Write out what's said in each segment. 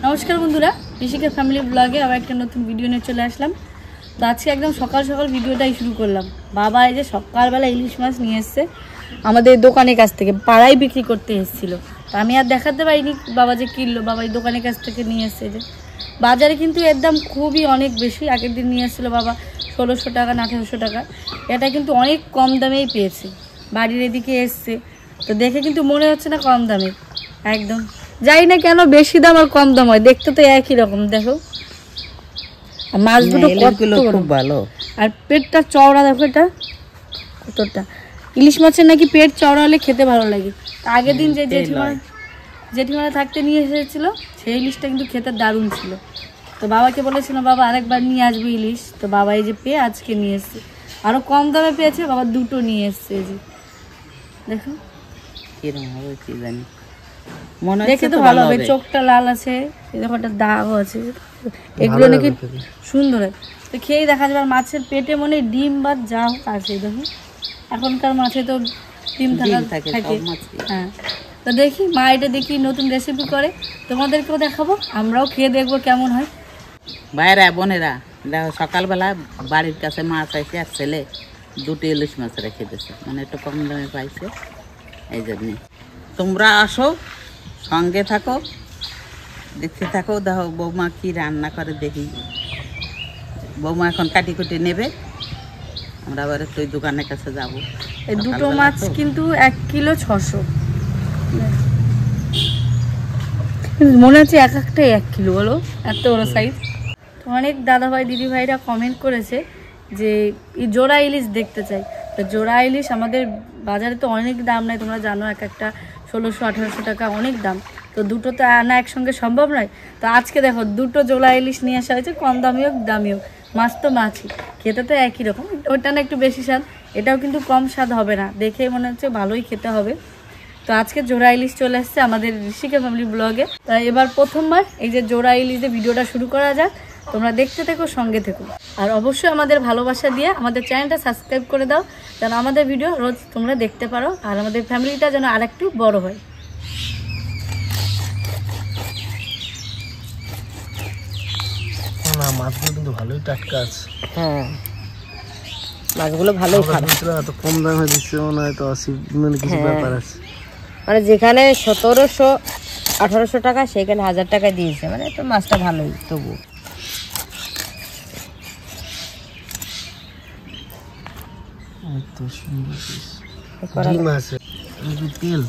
নমস্কার বন্ধুরা, ঋষিকা ফ্যামিলি ব্লগে আবার একটা নতুন ভিডিও নিয়ে চলে আসলাম। তো আজকে একদম সকাল সকাল ভিডিওটাই শুরু করলাম। বাবা এই যে সকালবেলা ইলিশ মাছ নিয়ে এসছে আমাদের দোকানের কাছ থেকে, পাড়ায় বিক্রি করতে এসেছিলো। তো আমি আর দেখাতে পারিনি বাবা যে কিনলো, বাবা এই দোকানের কাছ থেকে নিয়ে এসছে। যে বাজারে কিন্তু এর দাম খুবই অনেক বেশি। আগের দিন নিয়ে এসেছিলো বাবা 1600 টাকা না 1800 টাকা। এটা কিন্তু অনেক কম দামেই পেয়েছে, বাড়ির এদিকে এসছে। তো দেখে কিন্তু মনে হচ্ছে না কম দামে, একদম যাই না কেন বেশি দাম আর কম দাম হয়, দেখতে তো একই রকম। দেখো মাছ দুটো খুব ভালো, আর পেটটা চওড়া। দেখো এটা কতটা, ইলিশ মাছের নাকি পেট চওড়া হলে খেতে ভালো লাগে। আগের দিন যে জেঠিমারা থাকতে নিয়ে এসেছিল সেই ইলিশটা কিন্তু খেতে দারুণ ছিল। তো বাবাকে বলেছিলাম বাবা আরেকবার নিয়ে আসবে ইলিশ, তো বাবা এই যে পেয়ে আজকে নিয়ে এসছে, আরও কম দামে পেয়েছে। বাবা দুটো নিয়ে এসছে। এই যে দেখো কিরকম হবে কি জানি, দেখে তো ভালো হবে। চোখটা লাল আছে, দেখো একটা দাগও আছে, এগুলো নাকি সুন্দর হয়। তো খেয়েই দেখা যাবে। আর মাছের পেটে মনে ডিম বা যা হোক আছে। দেখো এখনকার মাছে তো ডিম থাকে। হ্যাঁ, তো দেখি মা এটা দেখি নতুন রেসিপি করে, তোমাদেরকেও দেখাবো, আমরাও খেয়ে দেখবো কেমন হয়। ভাইরা বোনেরা দেখো, সকালবেলা বাড়ির কাছে মাছ আইসে, এক ছেলে দুটো ইলিশ মাছ রেখে দিয়েছে, মানে একটু কম দামে পাইছে। এই জন্যে তোমরা আসো, সঙ্গে থাকো, দেখতে থাকো। দেখো বৌমা কি রান্না করে দেখি। বৌমা এখন কাটি কুটি নেবে, আমরা আবার একটু দোকানের কাছে যাব। এই দুটো মাছ কিন্তু 1 কিলো 600, মনে হচ্ছে এক একটাই 1 কিলো, বলো এত বড় সাইজ। তো অনেক দাদাভাই দিদি ভাইরা কমেন্ট করেছে যে জোড়া ইলিশ দেখতে চাই। তো জোড়া ইলিশ আমাদের বাজারে তো অনেক দাম নেয়, তোমরা জানো, এক একটা 1600-1800 টাকা, অনেক দাম। তো দুটো তো আনা একসঙ্গে সম্ভব নয়। তো আজকে দেখো দুটো জোড়া ইলিশ নিয়ে আসা হয়েছে, কম দামি হোক দামি হোক, মাছ তো মাছই, খেতে তো একই রকম। ওটা না একটু বেশি স্বাদ, এটাও কিন্তু কম স্বাদ হবে না, দেখে মনে হচ্ছে ভালোই খেতে হবে। তো আজকে জোড়া ইলিশ চলে আসছে আমাদের ঋষিকা ফ্যামিলি ব্লগে। তাই এবার প্রথমবার এই যে জোড়া ইলিশে ভিডিওটা শুরু করা যাক, তোমরা দেখতে থেকো, সঙ্গে থেকো। আর অবশ্যই আমাদের ভালোবাসা দিয়ে আমাদের চ্যানেলটা সাবস্ক্রাইব করে দাও, যেন আমাদের ভিডিও রোজ তোমরা দেখতে পারো, আর আমাদের ফ্যামিলিটা যেন আরেকটু বড় হয়। না, মাছগুলো কিন্তু ভালোই টাটকা আছে। হ্যাঁ, মাছগুলো ভালোই খারাপ, এত কম দামে দিচ্ছে, মনে হয় তো মানে কিছু ব্যাপার আছে। মানে যেখানে 1700-1800 টাকা, সেখানে 1000 টাকা দিয়েছে, মানে তো মাছটা ভালোই। তবু এত সুন্দর ডিম আছে, তেল।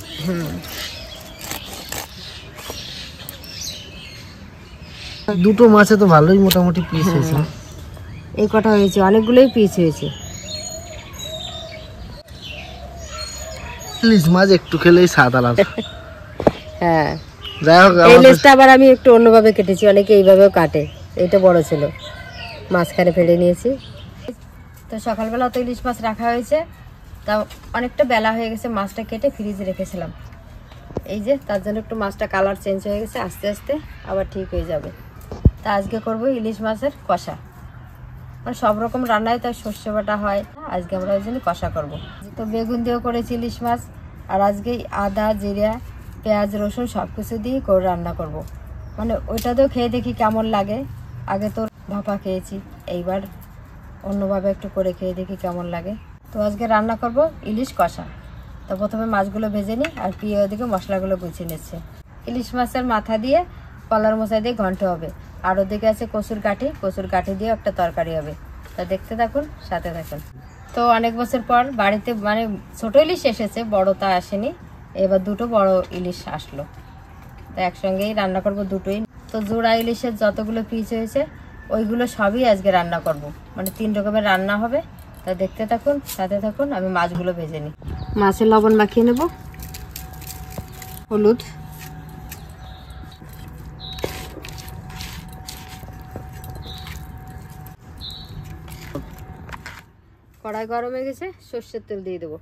দুটো মাছে তো ভালোই মোটামুটি পিস হয়েছে। এই কটা হয়েছে, অনেকগুলোই পিস হয়েছে। ইলিশ মাছ একটু খেলেই স্বাদ আলাদা। হ্যাঁ, যাই হোক, এই ইলিশটা আবার আমি একটু অন্যভাবে কেটেছি, অনেকে এইভাবেও কাটে। এইটা বড় ছিল, মাঝখানে ফেলে নিয়েছি। তো সকালবেলা তো ইলিশ মাছ রাখা হয়েছে, তা অনেকটা বেলা হয়ে গেছে, মাছটা কেটে ফ্রিজে রেখেছিলাম। এই যে তার জন্য একটু মাছটা কালার চেঞ্জ হয়ে গেছে, আস্তে আস্তে আবার ঠিক হয়ে যাবে। তা আজকে করবো ইলিশ মাছের কষা। মানে সব রকম রান্নায় তাই সর্ষে বাটা হয়, আজকে আমরা ওই জন্য কষা করবো। তো বেগুন দিয়েও করেছি ইলিশ মাছ, আর আজকে আদা জিরা পেঁয়াজ রসুন সব কিছু দিয়ে করে রান্না করব। মানে ওইটাতেও খেয়ে দেখি কেমন লাগে। আগে তো ভাপা খেয়েছি, এইবার অন্যভাবে একটু করে খেয়ে দেখি কেমন লাগে। তো আজকে রান্না করব ইলিশ কষা। তো প্রথমে মাছগুলো ভেজে নিই, আর প্রিয় ওদিকে মশলাগুলো গুছিয়ে নিচ্ছে। ইলিশ মাছের মাথা দিয়ে কলার মোচা দিয়ে ঘন্ট হবে, আর ওদিকে আছে কচুর কাঠি দিয়ে একটা তরকারি হবে। তা দেখতে থাকুন, সাথে থাকুন। তো অনেক বছর পর বাড়িতে মানে ছোট ইলিশ এসেছে, বড় তা আসেনি, এবার দুটো বড় ইলিশ আসলো। তো একসঙ্গেই রান্না করব দুটোই। তো জোড়া ইলিশের যতগুলো পিস হয়েছে ওইগুলো সবই আজকে রান্না করব, মানে 3 রকমের রান্না হবে। তা দেখতে থাকুন, সাথে থাকুন। আমি মাছগুলো ভেজে নিই। মাছের লবণ মাখিয়ে নেব, হলুদ, কড়াই গরম হয়ে গেছে, সর্ষের তেল দিয়ে দেবো,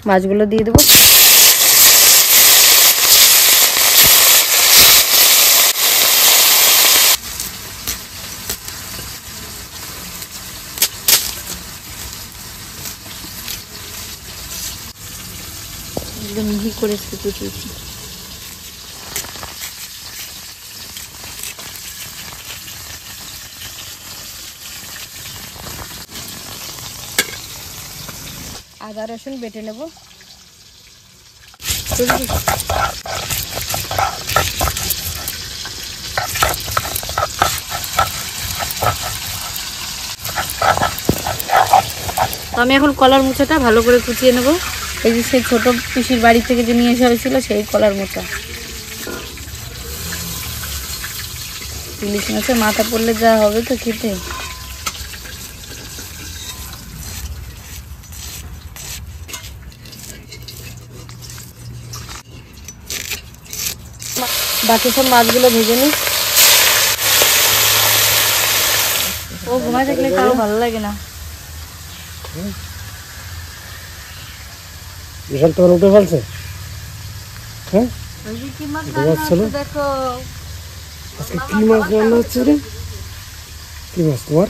মাছগুলো দিয়ে দেবো। একদম মিহি করে কুচিয়েছি। আদা রসুন বেটে নেব। আমি এখন কলার মোচাটা ভালো করে কুচিয়ে নেব। এই যে সেই ছোট পিসির বাড়ি থেকে যে নিয়ে আসা হয়েছিল সেই কলার মোচা। ইলিশ মাছের মাথা পড়লে যা হবে তো খেতে। বাকি সব মাছগুলো ভেজে নিই। ও ঘুমায় থাকলে কারো ভালো লাগে না। বিশাল তোমার উঠে ফেলছে। হ্যাঁ কি মাছ রান্না হচ্ছে দেখো। আজকে কি মাছ রান্না হচ্ছে রে? কি মাছ তোমার?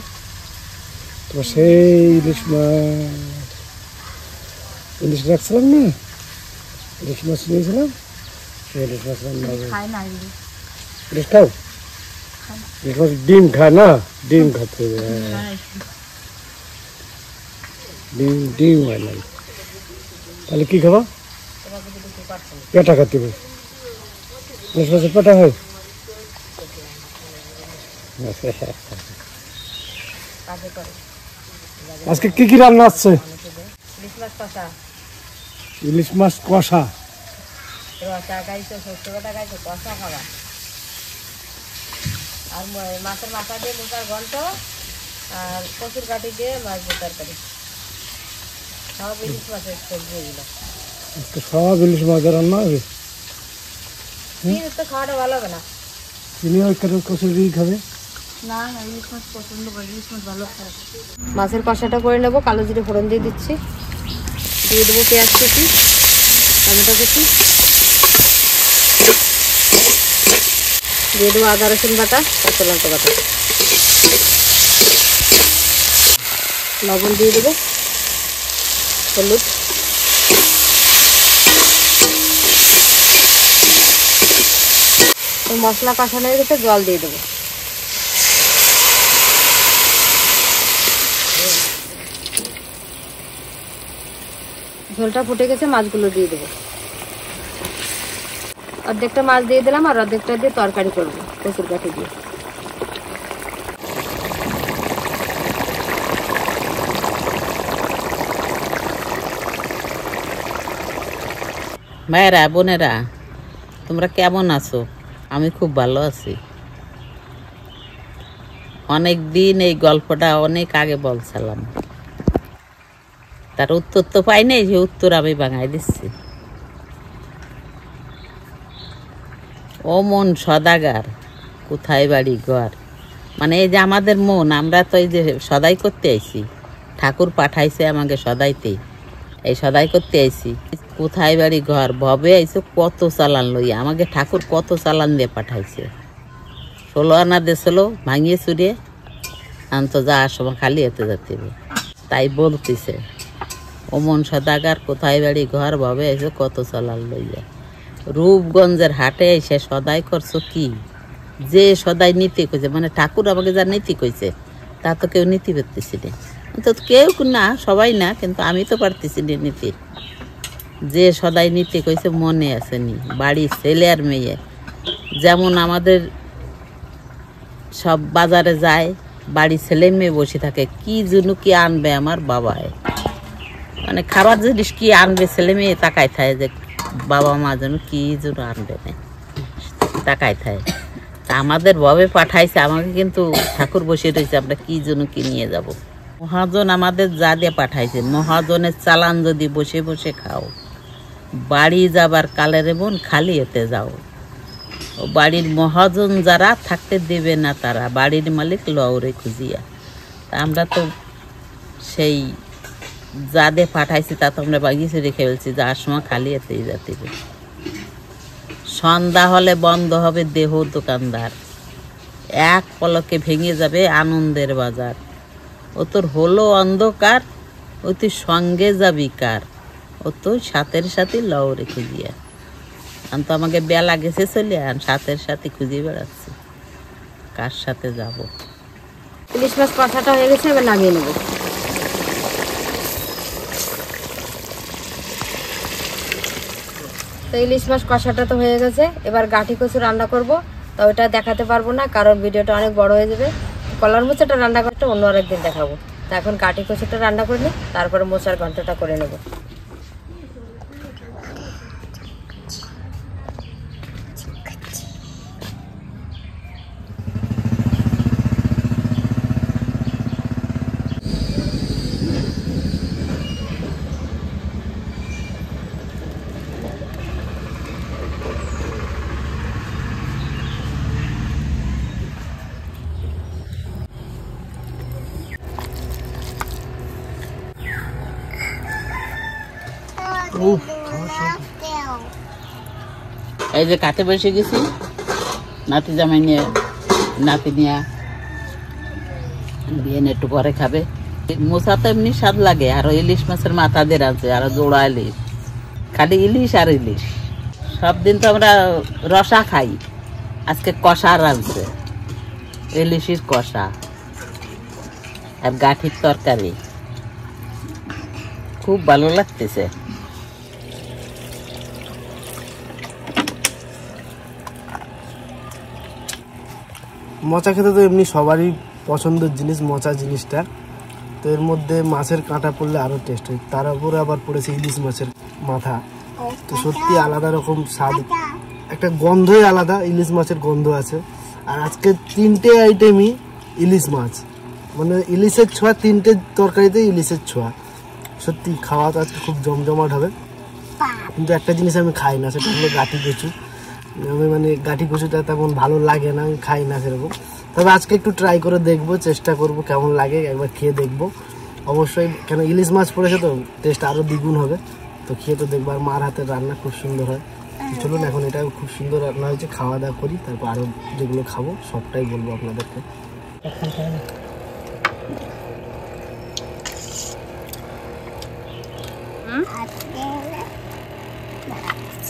তোমার সেই ইলিশ মাছ। ইলিশ রাখছিলাম না, ইলিশ মাছ নিয়েছিলাম, সেই ইলিশ মাছ রান্না হবে। খায় না ইলিশ। ইলিশ খাও? ইলিশ মাছ ডিম খায় না, ডিম খাতে হবে। ডিম ডিম হয় না। তাহলে কি খাবা? পেটা খাতে হবে। ইলিশ মাছের পেটা হয়? আজকে কি কি রান্না আছে? ইলিশ মাছ কষা, ইলিশ মাছ কষা, রসা খাইছো, শস্য কাটা খাইছো, কষা খাবা। আর মাছের মাথা দিয়ে মোচার ঘন্ট, আর কচুর কাঠি দিয়ে মাছ দিয়ে তরকারি। সব ইলিশ মাছের সবজি এগুলো। আজকে সব ইলিশ মাছের রান্না হবে। তো খাওয়াটা ভালো হবে না। চিনি ওই কচুরি খাবে? না না ইলিশ মাছ পছন্দ করি, ইলিশ মাছ ভালো খায়। মাছের কষাটা করে নেবো। কালো জিরে ফোড়ন দিয়ে দিচ্ছি। দিয়ে দেবো পেঁয়াজ কুচি, টমেটো কুচি, দিয়ে দেবো আদা রসুন বাটা, কাঁচা লঙ্কা বাটা, লবণ দিয়ে দেবো, হলুদ, মশলা কষানো হয়ে গেছে, জল দিয়ে দেবো। ঝোলটা ফুটে গেছে, মাছগুলো দিয়ে দেবো। অর্ধেকটা মাছ দিয়ে দিলাম, আর অর্ধেকটা দিয়ে তরকারি করবো কচুর কাঠি দিয়ে। ভাইয়েরা বোনেরা, তোমরা কেমন আছো? আমি খুব ভালো আছি। অনেক দিন এই গল্পটা অনেক আগে বলছিলাম, তার উত্তর তো পাই নাই, যে উত্তর আমি বাঙাই দিচ্ছি। ও মন সদাগার, কোথায় বাড়ি ঘর। মানে এই যে আমাদের মন, আমরা তো এই যে সদাই করতে আইছি, ঠাকুর পাঠাইছে আমাকে সদাইতেই, এই সদাই করতে আইছি। কোথায় বাড়ি ঘর ভবে আইছো কত চালান লইয়া, আমাকে ঠাকুর কত চালান দিয়ে পাঠাইছে। 16 আনা দিয়েছিল ভাঙিয়ে চুরিয়ে, আনতো যাওয়ার সময় খালি হতে যেতে। তাই বলতেছে ও মন সদাগার, কোথায় বাড়ি ঘর ভবে আইছো কত চালান লইয়া। রূপগঞ্জের হাটে এসে সদাই করছো কি? যে সদাই নীতি কইছে, মানে ঠাকুর আমাকে যা নীতি কইছে তা তো কেউ নীতি পারতেছি না। তো কেউ না, সবাই না, কিন্তু আমি তো পারতেছি না নীতি। যে সদাই নীতি কইছে মনে আসেনি। বাড়ি ছেলে আর মেয়ে, যেমন আমাদের সব বাজারে যায়, বাড়ি ছেলে মেয়ে বসে থাকে, কি জন্য কি আনবে আমার বাবায়, মানে খাবার জিনিস কি আনবে, ছেলে মেয়ে তাকায় থাকে যে বাবা মা যেন কি জন্য আনবে না, তাকায় থাকে। তা আমাদের ভবে পাঠাইছে আমাকে, কিন্তু ঠাকুর বসে রয়েছে আমরা কি জন্য কি নিয়ে যাব। মহাজন আমাদের যা দিয়ে পাঠাইছে, মহাজনের চালান যদি বসে বসে খাও, বাড়ি যাবার কালের বোন খালি এতে যাও। ও বাড়ির মহাজন যারা থাকতে দেবে না, তারা বাড়ির মালিক লওরে খুঁজিয়া। তা আমরা তো সেই যা দিয়ে পাঠাইছি তা তো আমরা বাগিয়ে রেখে ফেলছি, যার সময় খালি এতেই যাতে। সন্ধ্যা হলে বন্ধ হবে দেহ দোকানদার, এক পলকে ভেঙে যাবে আনন্দের বাজার। ও তোর হলো অন্ধকার, ও তুই সঙ্গে যাবি কার, ও তো সাথের সাথে লওরে খুঁজিয়া। আন তো আমাকে বেলা গেছে চলে, আন সাথের সাথে খুঁজে বেড়াচ্ছি কার সাথে যাব। ইলিশ মাছ কষাটা হয়ে গেছে, এবার নামিয়ে নেবো। তো ইলিশ মাছ কষাটা তো হয়ে গেছে, এবার গাঠি কচু রান্না করব। তো ওটা দেখাতে পারবো না কারণ ভিডিওটা অনেক বড় হয়ে যাবে। কলার মোচাটা রান্না করতে অন্য আরেকদিন দেখাবো। তো এখন গাঠি কচুটা রান্না করে নিই, তারপরে মোচার ঘন্টটা করে নেব। এই যে কাতে বসে গেছি, নাতি জামাই নিয়ে, নাতি নিয়ে বিয়ে একটু পরে খাবে। মোচা তো এমনি স্বাদ লাগে, আরো ইলিশ মাছের মাথা দের আছে, আরো জোড়া ইলিশ, খালি ইলিশ আর ইলিশ। সব দিন তো আমরা রসা খাই, আজকে কষা রাঁধছে, ইলিশের কষা আর গাঠির তরকারি, খুব ভালো লাগতেছে। মোচা খেতে তো এমনি সবারই পছন্দের জিনিস মোচা জিনিসটা। তো এর মধ্যে মাছের কাঁটা পড়লে আরও টেস্ট হয়, তার উপরে আবার পড়েছে ইলিশ মাছের মাথা। তো সত্যি আলাদা রকম স্বাদ, একটা গন্ধই আলাদা, ইলিশ মাছের গন্ধ আছে। আর আজকে 3টে আইটেমই ইলিশ মাছ, মানে ইলিশের ছোঁয়া, 3টে তরকারিতে ইলিশের ছোঁয়া। সত্যি খাওয়া তো আজকে খুব জমজমাট হবে। কিন্তু একটা জিনিস আমি খাই না, সেটা হলো গাঠি কচু। আমি মানে গাঠি কচুটা তেমন ভালো লাগে না, আমি খাই না সেরকম। তবে আজকে একটু ট্রাই করে দেখবো, চেষ্টা করব কেমন লাগে, একবার খেয়ে দেখবো অবশ্যই। কেন ইলিশ মাছ পড়েছে তো টেস্ট আরও দ্বিগুণ হবে। তো খেয়ে তো দেখবো, আর মার হাতের রান্না খুব সুন্দর হয়। চলুন এখন এটা খুব সুন্দর রান্না হয়েছে, খাওয়া দাওয়া করি, তারপর আরও যেগুলো খাবো সবটাই বলবো আপনাদেরকে।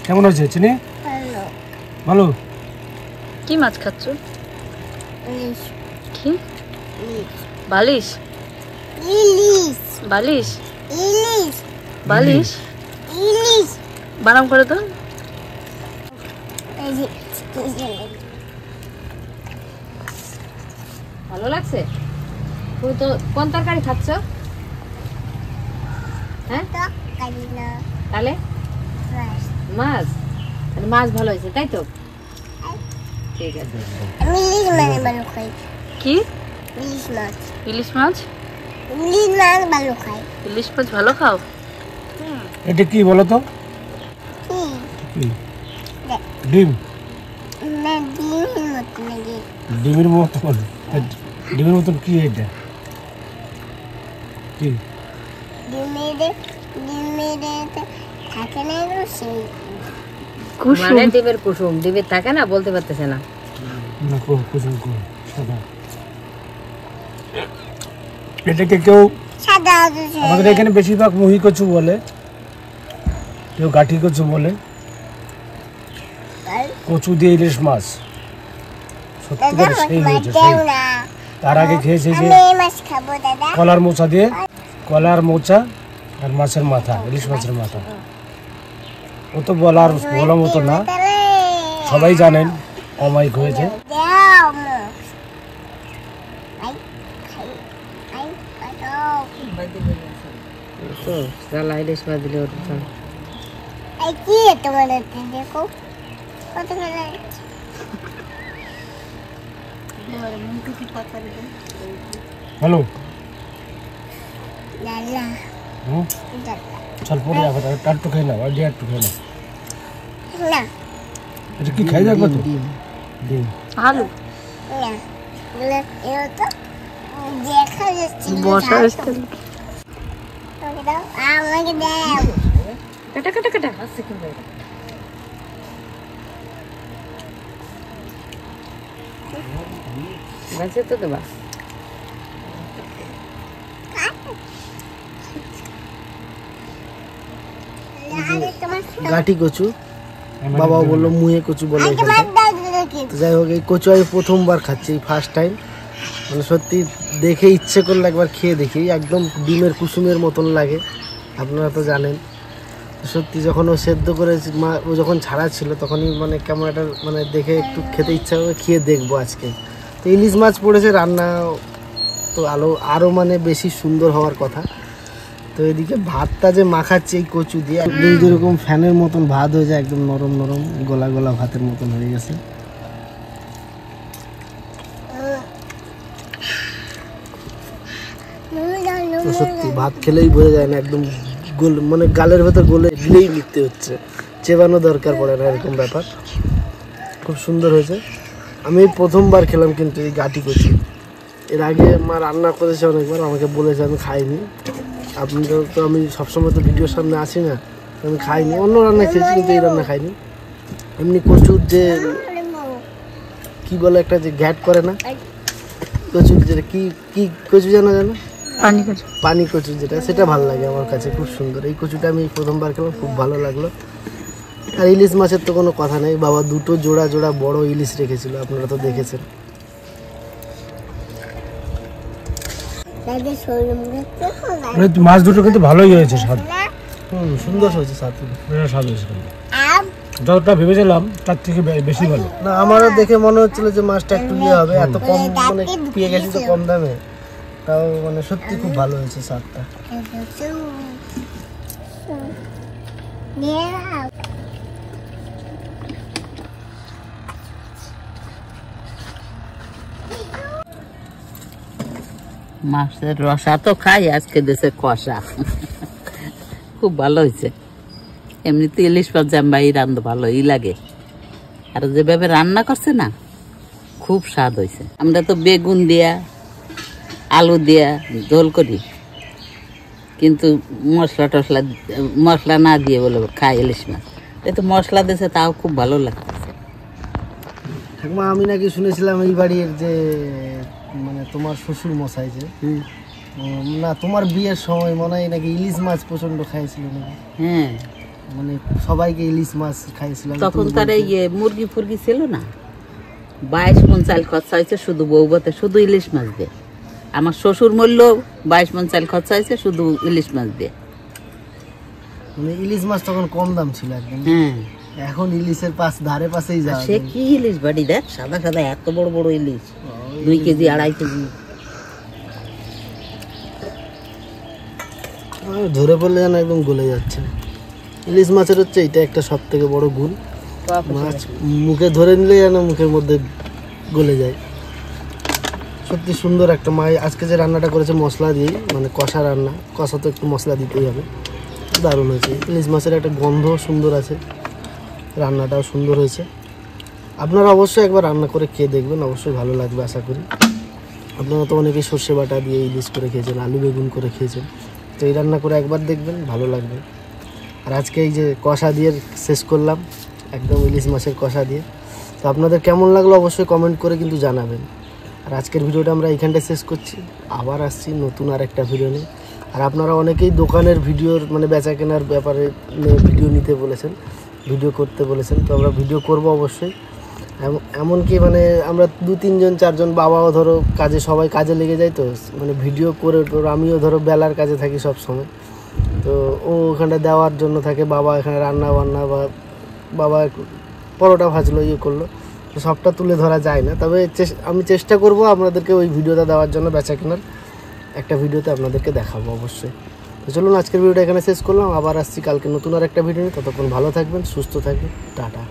কেমন হয়েছে চিনি? ভালো। কি মাছ খাচ্ছ? কি বালিশ? বালিশ? বালিশ বানাম করে তো। ভালো লাগছে? তুমি তো কোন তরকারি খাচ্ছ? হ্যাঁ তাহলে মাছ, তাহলে মাছ ভালো হয়েছে তাই তো? ঠিক আছে। কি ইলিশ মাছ? ইলিশ মাছ ভালো খাও? এটা কি বলো তো? ডিম? ডিমের মতন? ডিমের মতন কি এটা? কি মানে ডিমের কুসুম, ডিমের থাকে না, বলতে পারতেছে না। এটাকে কেউ আমাদের এখানে বেশিরভাগ মুহি কচু বলে, কেউ গাঠি কচু বলে। কচু দিয়ে ইলিশ মাছ সত্যি করে সেই হয়েছে। তার আগে খেয়েছে যে কলার মোচা দিয়ে, কলার মোচা আর মাছের মাথা, ইলিশ মাছের মাথা। ও তো বলার মতো না, সবাই জানেন অমায়িক হয়েছে। ইলিশ মাছ দিলে হ্যালো, চল পরে আবার একটু খাই না, আর একটু খাই না। এটা কি খাই যাবে? ডিম আলু বসা কাটা কাটা কাটা বাজে তো দেবা। গাঠি কচু, বাবাও বললো মুহে কচু বলে। যাই হোক, এই কচু আমি প্রথমবার খাচ্ছি, ফার্স্ট টাইম। মানে সত্যি দেখে ইচ্ছে করলে একবার খেয়ে দেখি। একদম ডিমের কুসুমের মতন লাগে, আপনারা তো জানেন। সত্যি যখন ও সেদ্ধ করে ও যখন ছাড়া ছিল তখনই মানে কেমন একটা মানে দেখে একটু খেতে ইচ্ছা হবে, খেয়ে দেখবো আজকে। তো ইলিশ মাছ পড়েছে, রান্না তো আরও মানে বেশি সুন্দর হওয়ার কথা। তো এদিকে ভাতটা যে মাখাচ্ছে এই কচু দিয়ে, একদম যেরকম ফ্যানের মতন ভাত হয়ে যায়, একদম নরম নরম গলা গলা ভাতের মতন হয়ে গেছে। তো সত্যি ভাত খেলেই বোঝা যায় না, একদম মানে গালের ভেতর গলেই লিখতে হচ্ছে, চেবানো দরকার পড়ে না, এরকম ব্যাপার। খুব সুন্দর হয়েছে। আমি প্রথমবার খেলাম কিন্তু এই গাটি কচু। এর আগে মা রান্না করেছে অনেকবার, আমাকে বলেছে, আমি খাইনি। আপনি তো আমি সবসময় তো ভিডিওর সামনে আসি না, আমি খাইনি। অন্য রান্না খেয়েছি কিন্তু এই রান্না খাইনি। এমনি কচুর যে কি বলে একটা যে ঘ্যাট করে না, কচুর যেটা কি কি কচু জানো পানি কচু যেটা, সেটা ভালো লাগে আমার কাছে, খুব সুন্দর। এই কচুটা আমি প্রথমবার খেলাম, খুব ভালো লাগলো। আর ইলিশ মাছের তো কোনো কথা নেই, বাবা দুটো জোড়া জোড়া বড় ইলিশ রেখেছিল, আপনারা তো দেখেছেন। মাছ দুটো কিন্তু ভালোই হয়েছে, স্বাদ সুন্দর হয়েছে, স্বাদ হয়েছে। যতটা ভেবেছিলাম তার থেকে বেশি ভালো। না, আমারও দেখে মনে হচ্ছিল যে মাছটা একটু ইয়ে হবে, এত কম মানে পেয়ে গেছি তো কম দামে, তাও মানে সত্যি খুব ভালো হয়েছে স্বাদটা। মাছের রসা তো খাই, আজকে দেশে কষা খুব ভালো হয়েছে। এমনিতে ইলিশ মাছ জাম্বাই রান্ধতে ভালোই লাগে, আর যেভাবে রান্না করছে না খুব স্বাদ হয়েছে। আমরা তো বেগুন দিয়া আলু দিয়া ঝোল করি, কিন্তু মশলা না দিয়ে বলে খাই ইলিশ মাছ। এই তো মশলা দিয়েছে, তাও খুব ভালো লাগতেছে। ঠাকুমা, আমি নাকি শুনেছিলাম এই বাড়ির যে মানে তোমার শ্বশুর মশাই যে না তোমার বিয়ের সময় মনে হয় নাকি ইলিশ মাছ প্রচন্ড খাইছিল নাকি? হ্যাঁ, মানে সবাইকে ইলিশ মাছ খাইছিলাম। তখন তার ইয়ে মুরগি ফুরগি ছিল না, 22 মণ চাল খরচা হয়েছে শুধু বউবাতে, শুধু ইলিশ মাছ দিয়ে। আমার শ্বশুর মরল 22 মণ চাল খরচা হয়েছে শুধু ইলিশ মাছ দিয়ে। মানে ইলিশ মাছ তখন কম দাম ছিল একদম। হ্যাঁ, এখন ইলিশের ধারে পাশেই যাওয়া সে কি ইলিশ বাড়ি দেখ, সাদা সাদা এত বড় বড় ইলিশ, 2 কেজি 2.5 কেজি। ধরে পড়লে যেন একদম গলে যাচ্ছে। ইলিশ মাছের হচ্ছে এটা একটা সব থেকে বড় গুণ, মাছ মুখে ধরে নিলে যেন মুখের মধ্যে গলে যায়। সত্যি সুন্দর একটা মা আজকে যে রান্নাটা করেছে মশলা দিয়ে, মানে কষা রান্না, কষা তো একটু মশলা দিতেই হবে। দারুণ হয়েছে, ইলিশ মাছের একটা গন্ধ সুন্দর আছে, রান্নাটাও সুন্দর হয়েছে। আপনারা অবশ্যই একবার রান্না করে খেয়ে দেখবেন, অবশ্যই ভালো লাগবে আশা করি। আপনারা তো অনেকেই সর্ষে বাটা দিয়ে ইলিশ করে খেয়েছেন, আলু বেগুন করে খেয়েছেন, তো এই রান্না করে একবার দেখবেন, ভালো লাগবে। আর আজকে এই যে কষা দিয়ে শেষ করলাম, একদম ইলিশ মাছের কষা দিয়ে। তো আপনাদের কেমন লাগলো অবশ্যই কমেন্ট করে কিন্তু জানাবেন। আর আজকের ভিডিওটা আমরা এইখানটায় শেষ করছি, আবার আসছি নতুন আর একটা ভিডিও নিয়ে। আর আপনারা অনেকেই দোকানের ভিডিওর মানে বেচা কেনার ব্যাপারে ভিডিও নিতে বলেছেন, ভিডিও করতে বলেছেন, তো আমরা ভিডিও করব অবশ্যই। এমনকি মানে আমরা 2-3 জন 4 জন, বাবাও ধরো কাজে, সবাই কাজে লেগে যায়, তো মানে ভিডিও করে আমিও ধরো বেলার কাজে থাকি সব সময়, তো ও ওখানটা দেওয়ার জন্য থাকে, বাবা এখানে রান্না বান্না বা বাবা পরোটা ভাজলো, ইয়ে করলো, তো সবটা তুলে ধরা যায় না। তবে আমি চেষ্টা করব আপনাদেরকে ওই ভিডিওটা দেওয়ার জন্য, বেচা কেনার একটা ভিডিওতে আপনাদেরকে দেখাবো অবশ্যই। তো চলুন আজকের ভিডিওটা এখানে শেষ করলাম, আবার আসছি কালকে নতুন আর একটা ভিডিও নিয়ে। ততক্ষণ ভালো থাকবেন, সুস্থ থাকবেন, টাটা।